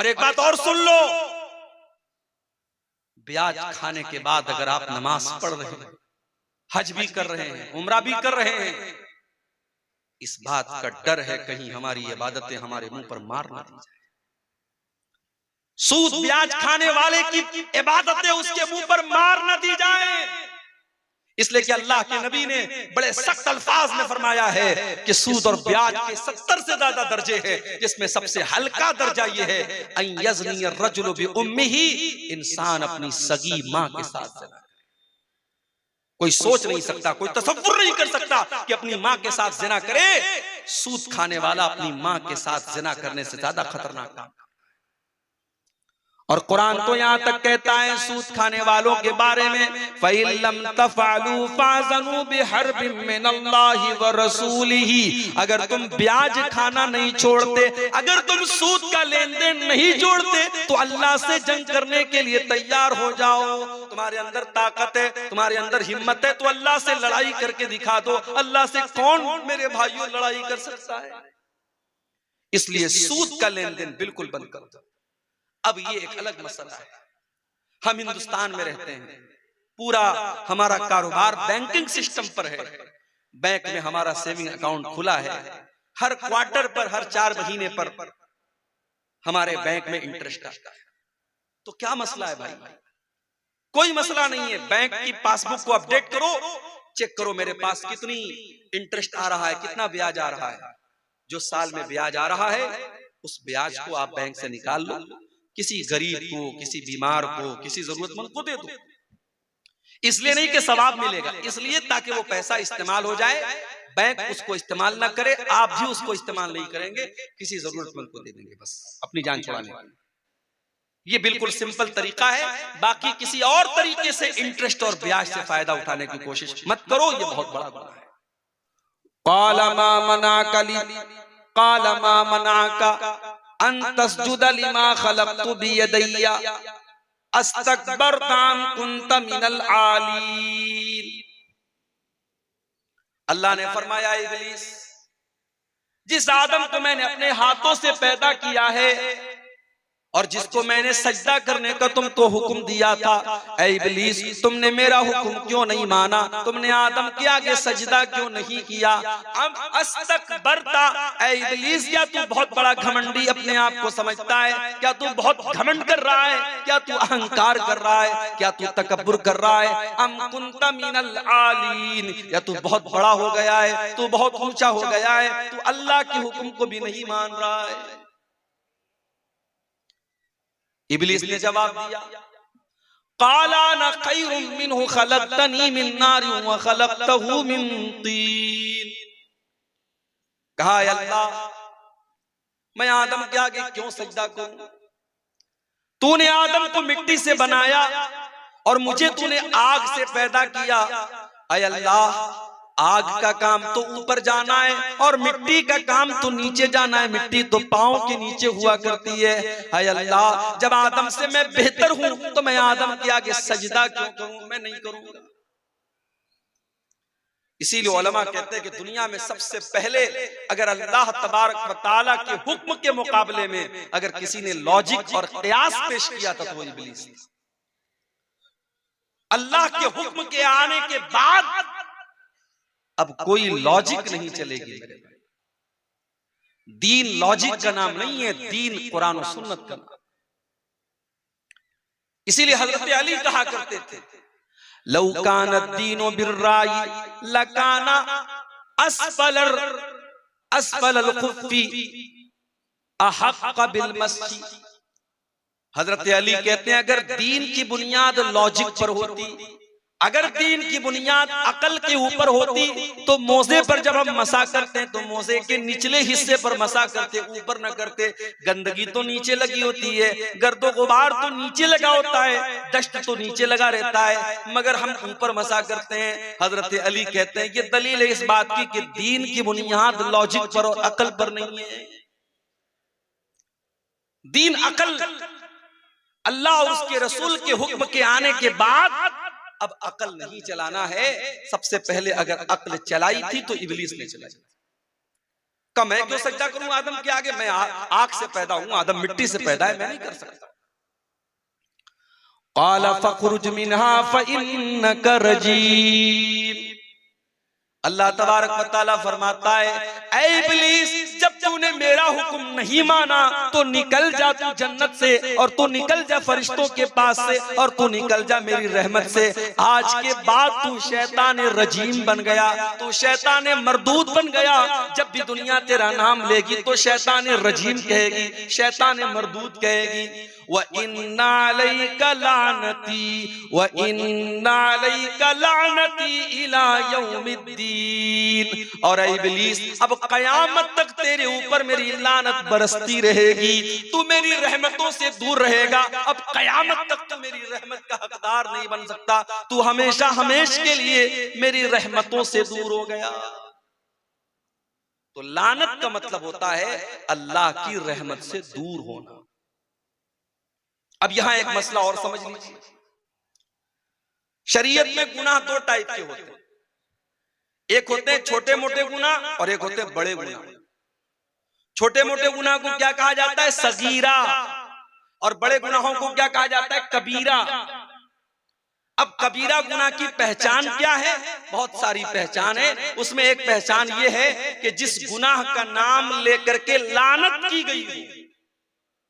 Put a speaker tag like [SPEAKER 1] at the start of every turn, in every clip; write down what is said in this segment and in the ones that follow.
[SPEAKER 1] और एक बात और सुन लो, ब्याज खाने के बाद अगर आप नमाज पढ़ रहे हैं, हज भी कर रहे हैं, उम्रा भी कर रहे हैं, इस बात का डर है कहीं हमारी इबादतें हमारे मुंह पर मार ना दी जाए। सूद ब्याज खाने वाले की इबादतें उसके मुंह पर मार ना दी जाए, इसलिए कि अल्लाह के नबी ने बड़े सख्त अल्फाज में फरमाया है कि सूद और ब्याज के 70 से ज्यादा दर्जे हैं, जिसमें सबसे हल्का दर्जा यह है अन यज़नी अर्रजुलु बि उम्मिही, इंसान अपनी सगी मां के साथ ज़िना करे। कोई सोच नहीं सकता, कोई तसव्वुर नहीं कर सकता कि अपनी मां के साथ ज़िना करे। सूद खाने वाला अपनी मां के साथ ज़िना करने से ज्यादा खतरनाक काम। और कुरान तो यहां तक कहता है सूद खाने वालों के बारे में, फ़इल्लम तफ़अलू फ़अज़नु बिहर्बिम मिनल्लाहि व रसूलिही, अगर तुम ब्याज खाना नहीं छोड़ते, अगर तुम सूद का लेन देन नहीं छोड़ते, तो अल्लाह से जंग करने के लिए तैयार हो जाओ। तुम्हारे अंदर ताकत है, तुम्हारे अंदर हिम्मत है, तो अल्लाह से लड़ाई करके दिखा दो। अल्लाह से कौन मेरे भाइयों लड़ाई कर सकता है? इसलिए सूद का लेन देन बिल्कुल बंद कर दो। अब ये एक अलग मसला है, हम हिंदुस्तान में रहते हैं, पूरा हमारा कारोबार बैंकिंग सिस्टम पर है। बैंक में हमारा सेविंग अकाउंट खुला है, हर क्वार्टर पर, हर 4 महीने पर हमारे बैंक में इंटरेस्ट आता है। तो क्या मसला है भाई? कोई मसला नहीं है। बैंक की पासबुक को अपडेट करो, चेक करो मेरे पास कितनी इंटरेस्ट आ रहा है, कितना ब्याज आ रहा है। जो साल में ब्याज आ रहा है उस ब्याज को आप बैंक से निकाल लो, किसी गरीब को, किसी बीमार को, किसी जरूरतमंद को दे दो। इसलिए नहीं कि सवाब मिलेगा, इसलिए ताकि वो पैसा इस्तेमाल हो जाए। बैंक उसको इस्तेमाल ना करे, आप भी उसको इस्तेमाल नहीं करेंगे, किसी जरूरतमंद को दे देंगे बस अपनी जान छुड़ाने के लिए। ये बिल्कुल सिंपल तरीका है। बाकी किसी और तरीके से इंटरेस्ट और ब्याज से फायदा उठाने की कोशिश मत करो, ये बहुत बड़ा गुनाह है। क़ाल मा मनाका क़ाल मा मनाका अन तस्जुद लिमा खलक़तु बियदैया अस्तकबरता अम कुन्त मिनल आलीन। अल्लाह ने फरमाया, इब्लीस, जिस आदम को मैंने अपने हाथों से पैदा किया है और जिसको मैंने सजदा करने का तुमको हुक्म दिया था, ऐ इब्लीस, तुमने मेरा हुक्म क्यों नहीं माना? तुमने आदम के आगे सजदा क्यों नहीं किया? अब अस्तकबरता, ऐ इब्लीस, क्या तू बहुत बड़ा घमंडी अपने आप को समझता है? क्या तू बहुत घमंड कर रहा है? क्या तू अहंकार कर रहा है? क्या तू तकब्बुर कर रहा है? अम कुन्त मिनल आलीन, या तू बहुत बड़ा हो गया है, तू बहुत ऊंचा हो गया है, तू अल्लाह के हुक्म को भी नहीं मान रहा है? इब्लीस ने जवाब दिया, क़ाल अना ख़ैरुम मिन्हु ख़लक़तनी मिन नारिन व ख़लक़तहु मिन तीन। कहा, अल्लाह, मैं आदम के आगे क्यों सजदा करूं? तूने आदम को मिट्टी से बनाया और मुझे तूने आग से पैदा किया। ऐ अल्लाह, आग का काम तो ऊपर जाना है और मिट्टी का काम तो नीचे जाना है। मिट्टी तो पांव के नीचे हुआ करती है। ऐ अल्लाह, जब आदम से मैं बेहतर हूं तो मैं आदम के आगे सजदा क्यों करूं? मैं नहीं करूंगा। इसीलिए उलमा कहते हैं कि दुनिया में सबसे पहले अगर अल्लाह तबारक व तआला के हुक्म के मुकाबले में अगर किसी ने लॉजिक और क़यास पेश किया था तो वो इब्लीस। अल्लाह के हुक्म के आने के बाद अब कोई लॉजिक नहीं चलेगी। दीन लॉजिक का नाम नहीं है, दीन कुरान और सुन्नत का नाम। इसीलिए हजरत अली कहा करते थे, लौ कान दीनो बिर्राई लकाना अस्फलल खुफ्फी अहक्क बिल मस्सी। हजरत अली कहते हैं, अगर दीन की बुनियाद लॉजिक पर होती, अगर दीन की बुनियाद अकल के ऊपर होती, तो मोजे पर जब हम मसा करते हैं तो मोजे के निचले हिस्से पर मसा करते, ऊपर न करते। गंदगी तो नीचे लगी होती है, गर्दो गुबार तो नीचे लगा होता है, डस्ट तो नीचे लगा रहता है, मगर हम ऊपर मसा करते हैं। हजरत अली कहते हैं, ये दलील है इस बात की कि दीन की बुनियाद लॉजिक पर और अकल पर नहीं है। दीन अकल, अल्लाह और उसके रसूल के हुक्म के आने के बाद अब अकल नहीं चलाना है। सबसे पहले अगर अक्ल चलाई थी तो इब्लीस ने चलाई। कम है क्यों सजदा करूं आदम के आगे? मैं आग से पैदा हूं, आदम मिट्टी से पैदा है, मैं नहीं कर सकता। क़ाल फ़ख़्रुज मिन्हा फ़इन्नका रजीम। अल्लाह तबारक व तआला फरमाता है, ऐ इब्लीस, जब तूने मेरा हुक्म नहीं माना तो निकल जा तू जन्नत से, और तू निकल जा फरिश्तों के पास से, और तू निकल जा मेरी रहमत से। आज के बाद तू शैतान रजीम बन गया, तू शैतान मरदूद बन गया। जब भी दुनिया तेरा नाम लेगी तो शैतान रजीम कहेगी, शैतान मरदूद कहेगी। व इन्ना अलैका लानती व इन्ना अलैका लानती इला यौमिद्दीन। और ऐ इब्लीस, अब कयामत तक तेरे ऊपर मेरी लानत बरसती रहेगी, तू मेरी रहमतों से दूर रहेगा। अब कयामत तक तू मेरी रहमत का हकदार नहीं बन सकता, तू हमेशा हमेशा के लिए मेरी रहमतों से दूर हो गया। तो लानत का मतलब होता है अल्लाह की रहमत से दूर होना। अब यहां एक मसला और समझ लीजिए, शरीयत में गुनाह दो टाइप के होते हैं, एक होते हैं छोटे मोटे गुनाह और एक होते हैं बड़े गुनाह। छोटे मोटे गुनाह को क्या कहा जाता है? सगीरा। और बड़े गुनाहों को क्या कहा जाता है? कबीरा। अब कबीरा गुनाह की पहचान क्या है? बहुत सारी पहचान है, उसमें एक पहचान ये है कि जिस गुनाह का नाम लेकर के लानत की गई हो,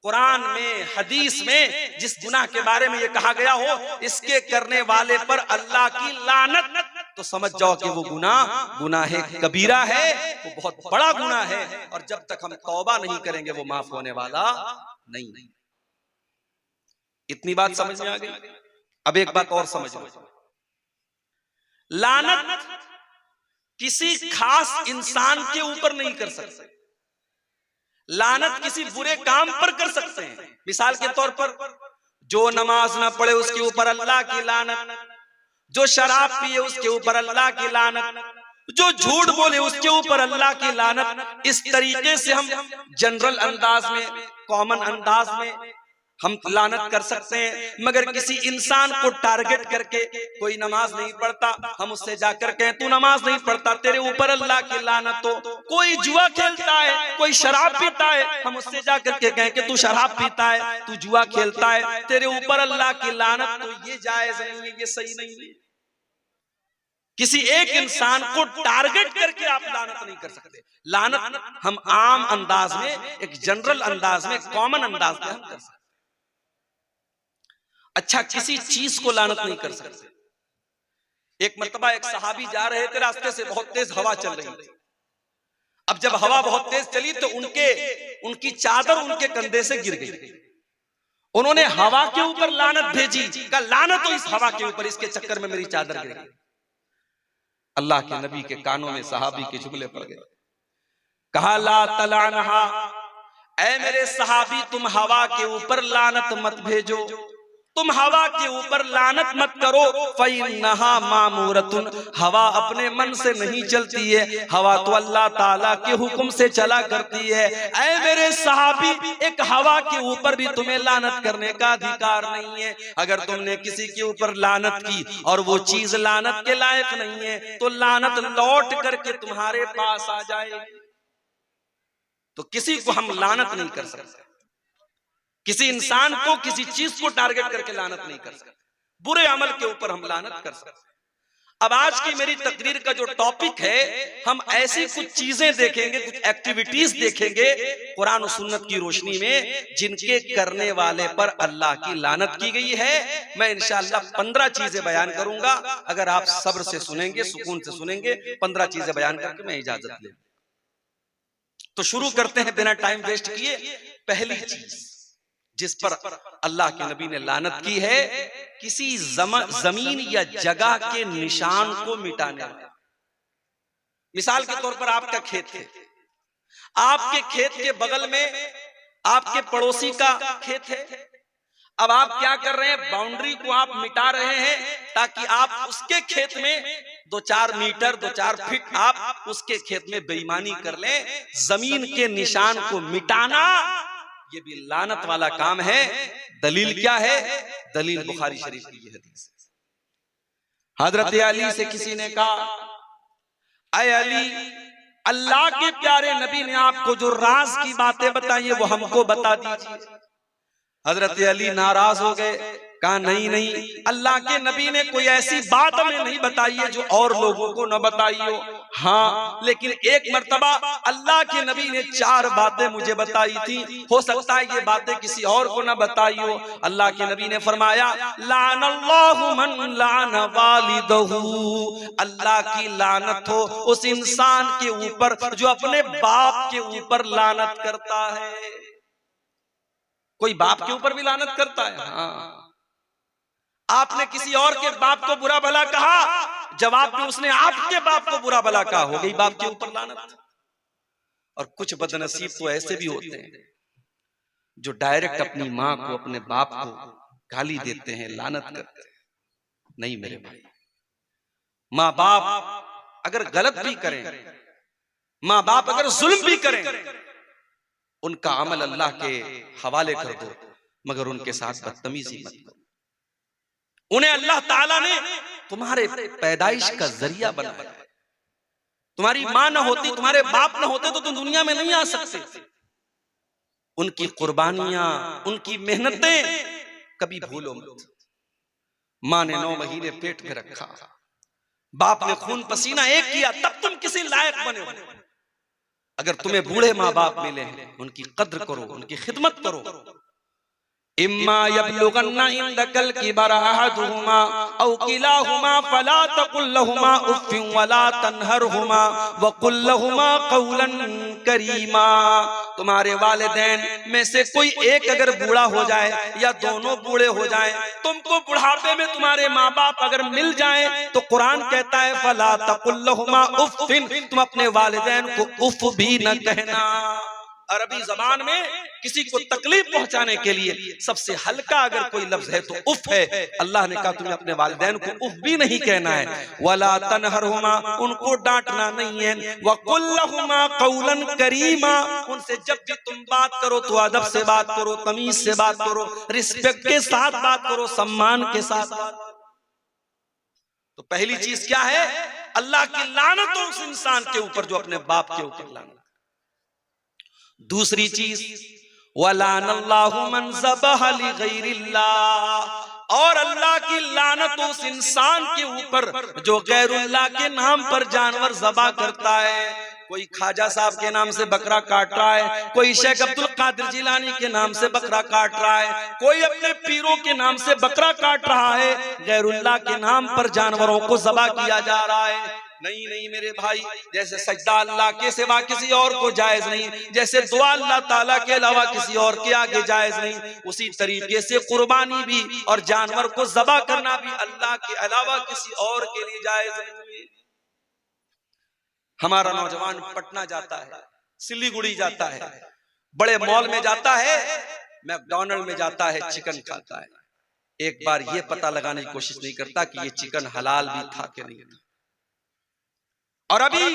[SPEAKER 1] कुरान में हदीस में जिस गुनाह के बारे में ये कहा गया हो इसके करने वाले पर अल्लाह की लानत, तो समझ जाओ कि वो गुनाह कबीरा है, वो बहुत बड़ा गुनाह है, और जब तक हम तौबा नहीं करेंगे वो माफ होने वाला नहीं। इतनी बात समझ में आ गई। अब एक बात और समझ लो, लानत किसी खास इंसान के ऊपर नहीं कर सकते, लानत किसी बुरे काम पर कर सकते हैं। मिसाल के तौर पर जो नमाज ना पढ़े उसके ऊपर अल्लाह की लानत, जो शराब पिए उसके ऊपर अल्लाह की लानत, जो झूठ बोले उसके ऊपर अल्लाह की लानत। इस तरीके से हम जनरल अंदाज में, कॉमन अंदाज में हम लानत कर सकते हैं। मगर किसी इंसान को टारगेट करके, कोई नमाज नहीं पढ़ता, हम उससे जाकर कहें तू नमाज नहीं पढ़ता, तेरे ऊपर अल्लाह की लानत हो। कोई जुआ खेलता है, कोई शराब पीता है, हम उससे जाकर के कहें कि तू शराब पीता है, तू जुआ खेलता है, तेरे ऊपर अल्लाह की लानत, तो ये जायज नहीं है, ये सही नहीं है। किसी एक इंसान को टारगेट करके आप लानत नहीं कर सकते। लानत हम आम अंदाज में, एक जनरल अंदाज में, कॉमन अंदाज में हम कर सकते। अच्छा, किसी चीज को लानत नहीं कर सकते। एक मर्तबा एक सहाबी जा रहे थे, रास्ते से बहुत तेज हवा चल रही थी। अब जब हवा बहुत तेज चली तो उनकी चादर उनके कंधे से गिर गई। उन्होंने हवा के ऊपर लानत भेजी, कहा लानत हो इस हवा के ऊपर, इसके चक्कर में मेरी चादर गिर गई। अल्लाह के नबी के कानों में सहाबी के जुमले पड़ गए। कहा ला तलानहा, ऐ मेरे सहाबी तुम हवा के ऊपर लानत मत भेजो, तुम हवा के ऊपर लानत मत करो। फ़इन्नहा मामूरतुन, हवा अपने मन से नहीं चलती है, हवा तो अल्लाह ताला के हुक्म से चला करती है। ऐ मेरे सहाबी, एक हवा के ऊपर भी तुम्हें लानत करने का अधिकार नहीं है। अगर तुमने किसी के ऊपर लानत की और वो चीज लानत के लायक नहीं है तो लानत लौट करके तुम्हारे पास आ जाएगी। तो किसी को हम लानत नहीं कर सकते, किसी इंसान को, किसी चीज को टारगेट करके लानत नहीं कर सकते। बुरे अमल के ऊपर हम लानत कर सकते। अब आज की मेरी तकरीर का जो टॉपिक है, हम ऐसी कुछ चीजें देखेंगे, कुछ एक्टिविटीज देखेंगे कुरान और सुन्नत की रोशनी में, जिनके करने वाले पर अल्लाह की लानत की गई है। मैं इंशाअल्लाह 15 चीजें बयान करूंगा। अगर आप सब्र से सुनेंगे, सुकून से सुनेंगे, 15 चीजें बयान करके मैं इजाजत ले। तो शुरू करते हैं बिना टाइम वेस्ट किए। पहली चीज जिस पर अल्लाह के नबी ने लानत की है, किसी जमीन या जगह के निशान को मिटाने वाला। मिसाल के तौर पर आपका खेत है, आपके खेत के बगल में आपके पड़ोसी का खेत है। अब आप क्या कर रहे हैं? बाउंड्री को आप मिटा रहे हैं ताकि आप उसके खेत में 2-4 मीटर, 2-4 फीट आप उसके खेत में बेईमानी कर लें। जमीन के निशान को मिटाना ये भी लानत वाला काम है। दलील क्या है? दलील बुखारी शरीफ की ये हदीस है। हजरत अली से किसी ने कहा, ऐ अली, अल्लाह के प्यारे नबी ने आपको जो राज की बातें बताई है वो हमको बता दीजिए। हजरत अली नाराज हो गए, कहा नहीं नहीं, अल्लाह के नबी ने कोई ऐसी बात हमें नहीं बताई है जो और लोगों को न बताई हो। हाँ, लेकिन एक मर्तबा अल्लाह के नबी ने 4 बातें मुझे बताई थी, हो सकता है ये बातें किसी और को न बताई हो। अल्लाह के नबी ने फरमाया, लानल्लाहु मन लान वालिदहू, अल्लाह की लानत हो उस इंसान के ऊपर जो अपने बाप के ऊपर लानत करता है। कोई बाप के ऊपर भी लानत करता है? हाँ, आपने किसी और के बाप को बुरा भला कहा, जवाब में उसने आपके बाप को बुरा भला कहा, हो गई बाप के ऊपर लानत। और कुछ बदनसीब तो ऐसे भी होते हैं जो डायरेक्ट अपनी माँ को, अपने बाप को गाली देते हैं, लानत करते हैं। नहीं मेरे भाई, माँ बाप अगर गलत भी करें, माँ बाप अगर जुल्म भी करें, उनका अमल अल्लाह के हवाले कर दो, मगर उनके साथ बदतमीजी मत करो। उन्हें अल्लाह ताला ने तुम्हारे पैदाइश का जरिया बनाया। तुम्हारी माँ न होती, तुम्हारे बाप न होते तो तुम दुनिया में नहीं आ सकते। उनकी कुर्बानियां, उनकी मेहनतें कभी भूलो मत। माँ ने 9 महीने पेट में रखा, बाप ने खून पसीना एक किया, तब तुम किसी लायक बने हो। अगर तुम्हें बूढ़े माँ बाप मिले हैं, उनकी कद्र करो, उनकी खिदमत करो। इम्मा यबलुगन्ना इंदकल किबरा अहदुहुमा औ किलाहुमा फला तकुल लहुमा उफ्फिन वला तनहरहुमा वकुल लहुमा कौलन करीमा। तुम्हारे वालिदैन में से कोई एक अगर बूढ़ा हो जाए या दोनों बूढ़े हो जाएं, तुमको बुढ़ापे में तुम्हारे माँ बाप अगर मिल जाएं, तो कुरान कहता है फला तकुल लहुमा उफ्फिन, तुम अपने वालिदैन को उफ भी न कहना। अरबी जबान में किसी को तकलीफ पहुंचाने के लिए सबसे हल्का अगर कोई लफ्ज है तो उफ है। अल्लाह ने कहा तुम्हें अपने वालिदैन को उफ भी नहीं कहना है। वला तनहरहुमा, उनको डांटना नहीं है। वकुल लहुमा कौलन करीमा, उनसे जब भी तुम बात करो तो अदब से बात करो, तमीज से बात करो, रिस्पेक्ट के साथ बात करो, सम्मान के साथ बात करो। तो पहली चीज क्या है? अल्लाह की लानत हो उस इंसान के ऊपर जो अपने बाप के ऊपर लानत। दूसरी चीज, वलानल्लाहु मन ज़बह लिगैरिल्लाह, और अल्लाह की लानत उस इंसान के ऊपर जो गैरुल्लाह के नाम पर जानवर ज़बह करता है। कोई ख्वाजा साहब के नाम से बकरा काट रहा है, कोई शेख अब्दुल कादिर जिलानी के नाम से बकरा काट रहा है, कोई अपने पीरों के नाम से बकरा काट रहा है, गैरुल्लाह के नाम पर जानवरों को ज़बह किया जा रहा है। नहीं नहीं मेरे भाई, जैसे सजदा अल्लाह के सिवा किसी और को जायज नहीं, जैसे दुआ अल्लाह ताला के अलावा किसी और के आगे जायज नहीं, उसी तरीके से कुर्बानी भी और जानवर को ज़बह करना भी अल्लाह के अलावा किसी और के लिए जायज नहीं। हमारा नौजवान पटना जाता है, सिलीगुड़ी जाता है, बड़े मॉल में जाता है, मैकडॉनल्ड में जाता है, चिकन खाता है। एक बार ये पता लगाने की कोशिश नहीं करता कि ये चिकन हलाल भी था कि नहीं था। और अभी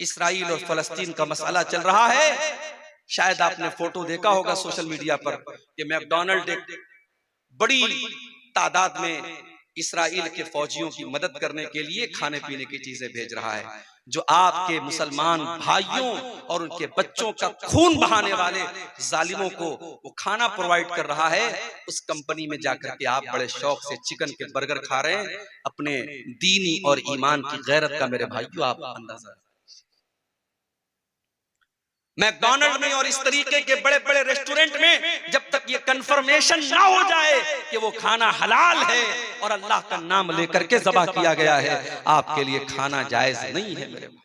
[SPEAKER 1] इस्राइल और फलस्तीन का मसला चल रहा है। शायद आपने फोटो देखा होगा सोशल मीडिया पर कि मैकडॉनल्ड बड़ी तादाद में इस्राइल के फौजियों की मदद करने के लिए खाने पीने की चीजें भेज रहा है। जो आपके मुसलमान भाइयों और उनके बच्चों का खून बहाने वाले जालिमों को वो खाना प्रोवाइड कर रहा है। उस कंपनी में जाकर के आप बड़े शौक से चिकन के बर्गर खा रहे हैं। अपने दीनी और ईमान की गैरत का मेरे भाइयों आप अंदाजा। मैकडॉनल्ड में और इस तरीके के बड़े बड़े रेस्टोरेंट में जब तक ये कंफर्मेशन ना हो जाए कि वो खाना हलाल है और अल्लाह का नाम लेकर के ज़बह किया गया है, आपके लिए खाना जायज नहीं है मेरे भाई।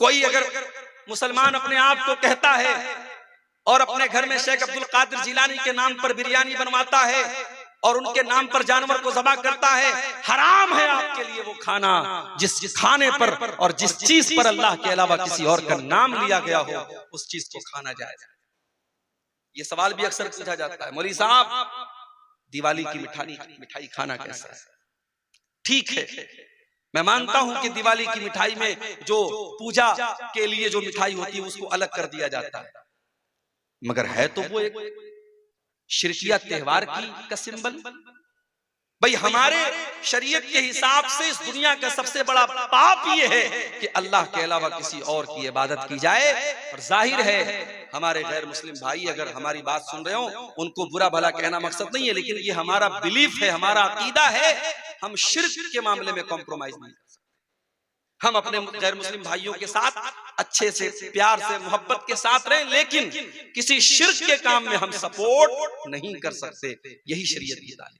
[SPEAKER 1] कोई अगर मुसलमान अपने आप को कहता है और अपने घर में शेख अब्दुल कादिर जिलानी के नाम पर बिरयानी बनवाता है और उनके नाम पर जानवर को ज़बह करता है, हराम है आपके लिए वो खाना जिस खाने पर और जिस चीज पर अल्लाह के अलावा किसी और का नाम लिया गया हो, उस चीज को खाना जायज है। ये सवाल भी अक्सर पूछा जाता है, मौलवी साहब दिवाली की मिठाई खाना कैसा है? ठीक है, मैं मानता हूं कि दिवाली की मिठाई में जो पूजा के लिए जो मिठाई होती है उसको अलग कर दिया जाता है, मगर है तो वो एक शिरकिया त्योहार का सिंबल। भाई हमारे शरीयत के हिसाब से इस दुनिया का सबसे बड़ा पाप ये है कि अल्लाह के अलावा किसी और की इबादत की जाए। और जाहिर है हमारे गैर मुस्लिम भाई अगर हमारी बात सुन रहे हो, उनको बुरा भला कहना मकसद नहीं है, लेकिन ये हमारा बिलीफ है, हमारा अकीदा है। हम शिर्क के मामले में कॉम्प्रोमाइज नहीं कर सकते। हम अपने गैर मुस्लिम भाइयों के साथ अच्छे से, प्यार से, मोहब्बत के साथ रहें, लेकिन किसी शिर्क के काम में हम सपोर्ट नहीं कर सकते। यही शरीयत की तालीम।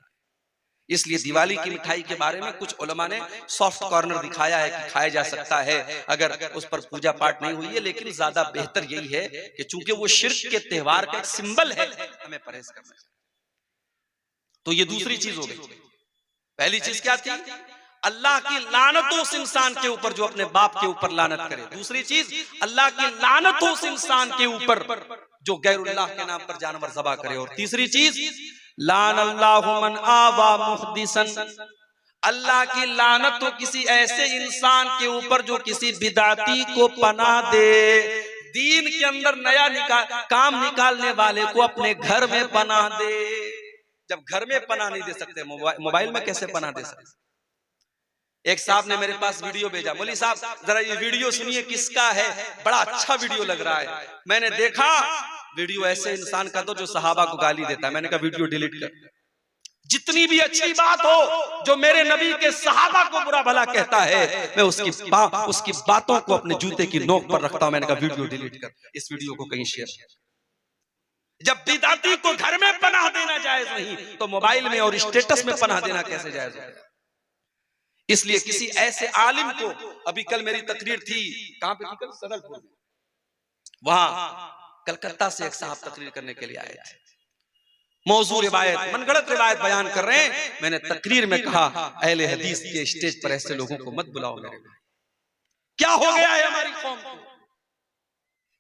[SPEAKER 1] इसलिए दिवाली की मिठाई के बारे में कुछ उलमा ने सॉफ्ट कॉर्नर दिखाया है कि खाया जा सकता है अगर उस पर पूजा पाठ नहीं हुई है, लेकिन ज्यादा बेहतर यही है कि चूंकि वो शिर्क के त्योहार का एक सिंबल है, हमें परहेज करना चाहिए। तो ये दूसरी चीज हो गई। पहली चीज क्या थी? अल्लाह की लानत उस इंसान के ऊपर जो अपने बाप के ऊपर लानत करे। दूसरी चीज, अल्लाह की लानत उस इंसान के ऊपर जो गैरुल्लाह के नाम पर जानवर ज़बा करे। और तीसरी चीज, लान अल्लाहु मन आवा मुहदिसन, अल्लाह की लानत तो किसी ऐसे इंसान के ऊपर जो किसी बिदाती को पनाह दे। दीन के अंदर नया काम निकालने वाले को अपने घर में पनाह दे। जब घर में पनाह नहीं दे सकते, मोबाइल में कैसे पनाह दे सकते? एक साहब ने मेरे पास वीडियो भेजा, मौलवी साहब जरा ये वीडियो सुनिए किसका है, बड़ा अच्छा वीडियो लग रहा है। मैंने देखा वीडियो ऐसे इंसान का तो जो सहाबा को गाली देता है। मैंने कहा वीडियो डिलीट कर। जितनी भी अच्छी बात हो जो मेरे नबी के सहाबा को बुरा भला कहता है, मैं उसकी बातों को अपने जूते की नोक पर रखता हूं। मैंने कहा वीडियो डिलीट कर, इस वीडियो को कहीं शेयर। जब बिदाती को घर में पनाह देना जायज नहीं, तो मोबाइल में और स्टेटस में पनाह देना कैसे जायज है? इसलिए किसी ऐसे आलिम को, अभी कल मेरी तकरीर थी, कहां पे थी कल? सदलपुर में। वहां कलकत्ता से एक साहब तकरीर करने के लिए आए थे। मौजू रिवायत, मनगढ़ंत रिवायत बयान कर रहे हैं। मैंने तकरीर में कहा, अहले हदीस के स्टेज पर ऐसे लोगों को मत बुलाओ मेरे भाई। क्या हो गया है हमारी कौम को?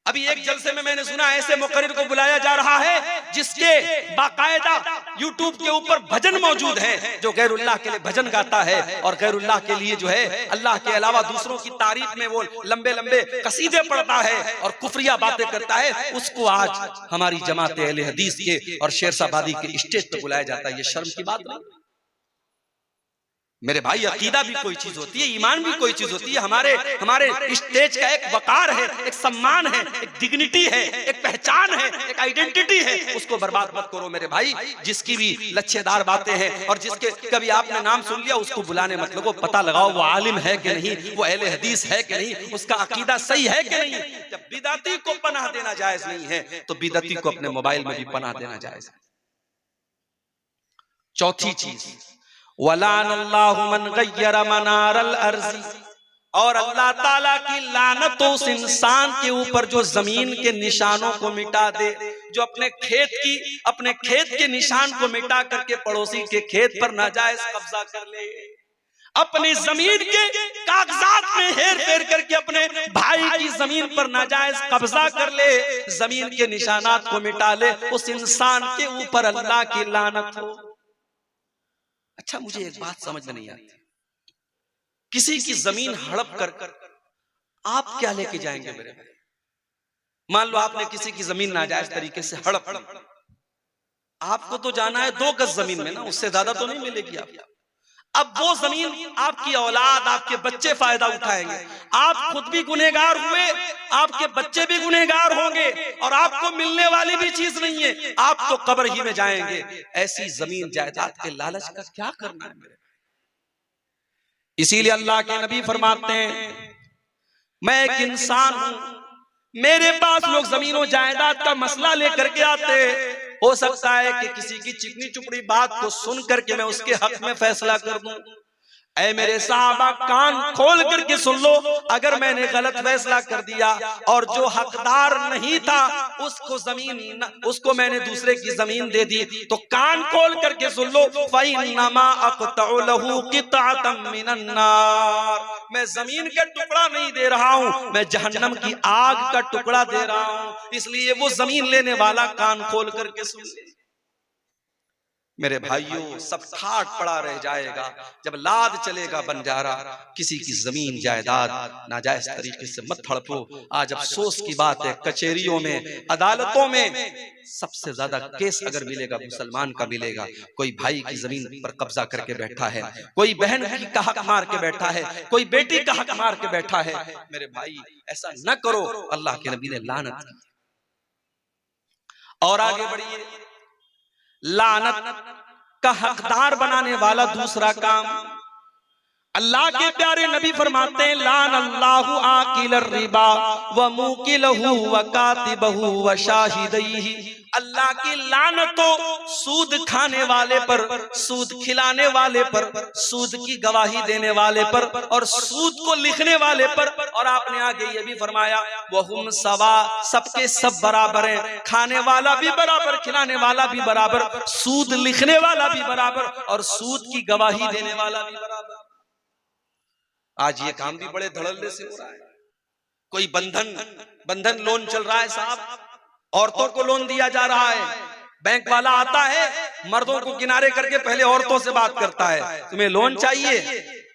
[SPEAKER 1] अभी एक जलसे में मैंने सुना ऐसे मुकर्रिर को बुलाया जा रहा है जिसके बाकायदा यूट्यूब के ऊपर भजन मौजूद है, जो गैरुल्लाह के लिए भजन गाता है और गैरुल्लाह के लिए जो है अल्लाह के अलावा दूसरों की तारीफ में वो लंबे लंबे कसीदे पढ़ता है और कुफरिया बातें करता है। उसको आज हमारी जमात अहले हदीस के और शेरशाबादी के स्टेज पर बुलाया जाता है। ये शर्म की बात नहीं मेरे भाई। अकीदा भी कोई चीज होती है, ईमान भी कोई चीज होती है। हमारे स्टेज का एक वकार है, एक सम्मान है, एक डिग्निटी है, एक पहचान है, एक आइडेंटिटी है। उसको बर्बाद मत करो मेरे भाई। जिसकी भी लच्छेदार बातें हैं और जिसके कभी आपने नाम सुन लिया, उसको बुलाने मत लगो। पता लगाओ वो आलिम है कि नहीं, वो अहले हदीस है कि नहीं, उसका अकीदा सही है कि नहीं। जब बिदाती को पनाह देना जायज नहीं है, तो बिदाती को अपने मोबाइल में भी पनाह देना जायज है। चौथी चीज, वलानल्लाहु मन गय्यरा मनारल अर्ज़ी, और अल्लाह ताला की लानत उस इंसान के ऊपर जो जमीन के निशानों को मिटा दे, जो अपने खेत के निशान को मिटा करके पड़ोसी के खेत पर नाजायज कब्जा कर ले, अपनी जमीन के कागजात में हेर फेर करके अपने भाई की जमीन पर नाजायज कब्जा कर ले, जमीन के निशानात को मिटा ले, उस इंसान के ऊपर अल्लाह की लानत हो। अच्छा, मुझे एक बात समझ में नहीं आती, किसी की जमीन हड़प कर आप क्या लेके जाएंगे मेरे भाई? मान लो आपने किसी की जमीन नाजायज तरीके से हड़प ली, आपको तो जाना है 2 गज जमीन में ना, उससे ज्यादा तो नहीं मिलेगी आपको। अब वो जमीन आपकी औलाद, आपके बच्चे फायदा उठाएंगे। आप खुद भी गुनहगार हुए, आपके बच्चे भी गुनहगार होंगे, और आपको मिलने वाली भी चीज नहीं है, आप तो कब्र ही में जाएंगे। ऐसी जमीन जायदाद के लालच का क्या करना है मेरे? इसीलिए अल्लाह के नबी फरमाते हैं, मैं एक इंसान हूं, मेरे पास लोग जमीनों जायदाद का मसला लेकर के आते, हो सकता है कि किसी की चिकनी चुपड़ी बात को सुन करके मैं उसके हक में फैसला कर दूं। ऐ मेरे साहबा, कान खोल करके सुन लो, अगर मैंने गलत फैसला कर दिया और जो हकदार नहीं था उसको मैंने दूसरे की जमीन दे दी, तो कान खोल करके सुन लो, फ़इन्नमा अक़तउ लहू क़ितअतम मिनन नार, मैं जमीन का टुकड़ा नहीं दे रहा हूं, मैं जहन्नम की आग का टुकड़ा दे रहा हूं। इसलिए वो जमीन लेने वाला कान खोल करके सुन ले। मेरे भाइयों, सब ठाट पड़ा रह जाएगा जब लाद चलेगा बंजारा। किसी की जमीन जायदाद नाजायज तरीके से मत हड़पो। आज अफसोस की बात है, कचहरियों में, अदालतों में सबसे ज्यादा केस अगर मिलेगा मुसलमान का मिलेगा। कोई भाई की जमीन पर कब्जा करके बैठा है, कोई बहन की हक मार के बैठा है, कोई बेटी का हक मार के बैठा है। मेरे भाई ऐसा न करो, अल्लाह के नबी ने लानत की। और आगे बढ़िए, लानत का हकदार बनाने वाला दूसरा काम, अल्लाह के प्यारे नबी फरमाते हैं, लान अल्लाहु आकिल रिबा व मुकिलहु व कातिबहु व शाहिदैहि। अल्लाह की लानत हो सूद खाने वाले पर, सूद खिलाने वाले पर, सूद की गवाही देने वाले पर, और सूद को लिखने वाले पर। और आपने आगे ये भी फरमाया, वहुम सवा, सबके सब बराबर हैं, खाने वाला भी बराबर, खिलाने वाला भी बराबर, सूद लिखने वाला भी बराबर, और सूद की गवाही देने वाला भी बराबर। आज ये काम भी बड़े धड़ल्ले से हो रहा है। कोई बंधन लोन चल रहा है साहब, औरतों को लोन दिया जा रहा है। बैंक वाला आता है, मर्दों को किनारे करके पहले औरतों से बात करता है, तुम्हें लोन चाहिए।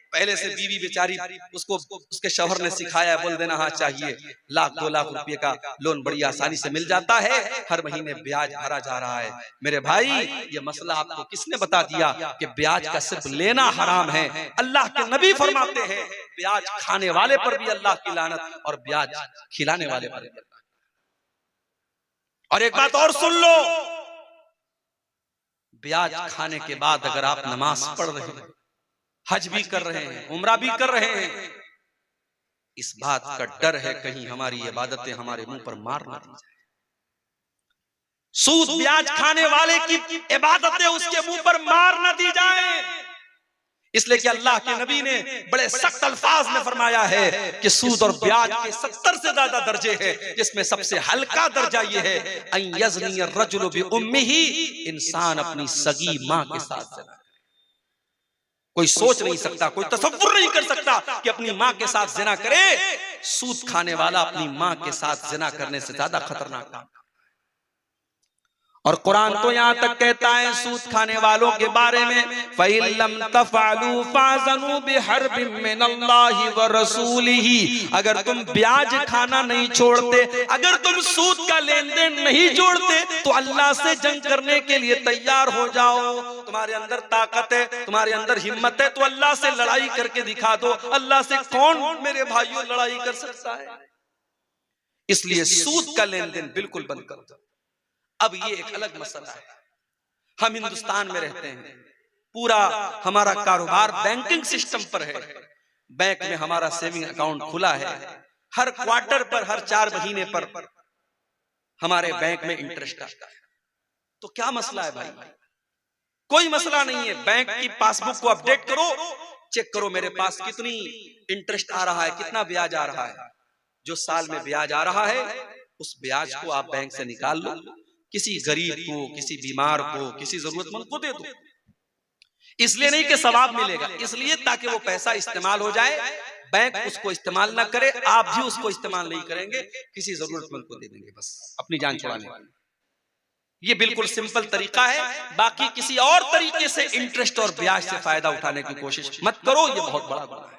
[SPEAKER 1] पहले से बीवी बेचारी, उसको उसके शौहर ने सिखाया है, बोल देना हाँ चाहिए। 1-2 लाख रुपए का लोन बड़ी आसानी से मिल जाता है, हर महीने ब्याज भरा जा रहा है। मेरे भाई, ये मसला आपको किसने बता दिया कि ब्याज का सिर्फ लेना हराम है? अल्लाह के नबी फरमाते हैं, ब्याज खाने वाले पर भी अल्लाह की लानत और ब्याज खिलाने वाले पर भी। और एक बात और सुन लो, ब्याज खाने के बाद अगर आप नमाज पढ़ रहे हैं, हज भी कर रहे हैं, उम्रा भी कर रहे हैं, इस बात का डर है कहीं हमारी इबादतें हमारे मुंह पर मार ना दी जाए। सूद ब्याज खाने वाले की इबादतें उसके मुंह पर मार ना दी जाए। इसलिए कि अल्लाह के नबी ने बड़े सख्त अल्फाज में फरमाया है कि सूद और ब्याज के 70 से ज्यादा दर्जे हैं, जिसमें सबसे हल्का दर्जा यह है, अन यज़नी अर्रजुलु बि उम्मिही, इंसान अपनी सगी मां के साथ ज़िना। कोई सोच नहीं सकता, कोई तसव्वुर नहीं कर सकता कि अपनी मां के साथ ज़िना करे। सूद खाने वाला अपनी मां के साथ ज़िना करने से ज्यादा खतरनाक काम। और कुरान तो यहाँ तक कहता है सूद खाने वालों के बारे में, फ़इल्लम तफ़अलू फ़अज़नु बिहर्बिम मिनल्लाहि व रसूलिही। अगर तुम ब्याज खाना नहीं छोड़ते, अगर तुम सूद का लेन देन नहीं छोड़ते, तो अल्लाह से जंग करने के लिए तैयार हो जाओ। तुम्हारे अंदर ताकत है, तुम्हारे अंदर हिम्मत है, तो अल्लाह से लड़ाई करके दिखा दो। अल्लाह से कौन मेरे भाइयों लड़ाई कर सकता है? इसलिए सूद का लेन देन बिल्कुल बंद कर दो। अब ये एक अलग मसला है। हम हिंदुस्तान में रहते हैं, पूरा हमारा कारोबार बैंकिंग सिस्टम पर है। बैंक में हमारा सेविंग अकाउंट खुला है, हर क्वार्टर पर, हर 4 महीने पर हमारे बैंक में इंटरेस्ट आता है। तो क्या मसला है भाई? कोई मसला नहीं है। बैंक की पासबुक को अपडेट करो, चेक करो मेरे पास कितनी इंटरेस्ट आ रहा है, कितना ब्याज आ रहा है। जो साल में ब्याज आ रहा है, उस ब्याज को आप बैंक से निकाल लो, किसी गरीब को, किसी बीमार को, किसी जरूरतमंद को दे दो। इसलिए नहीं कि सवाब मिलेगा, इसलिए ताकि वो पैसा इस्तेमाल हो जाए। बैंक उसको इस्तेमाल ना करे, आप भी उसको इस्तेमाल नहीं करेंगे, किसी जरूरतमंद को दे देंगे, बस अपनी जान छुड़ाने वाले। ये बिल्कुल सिंपल तरीका है। बाकी किसी और तरीके से इंटरेस्ट और ब्याज से फायदा उठाने की कोशिश मत करो, ये बहुत बड़ा गुनाह है।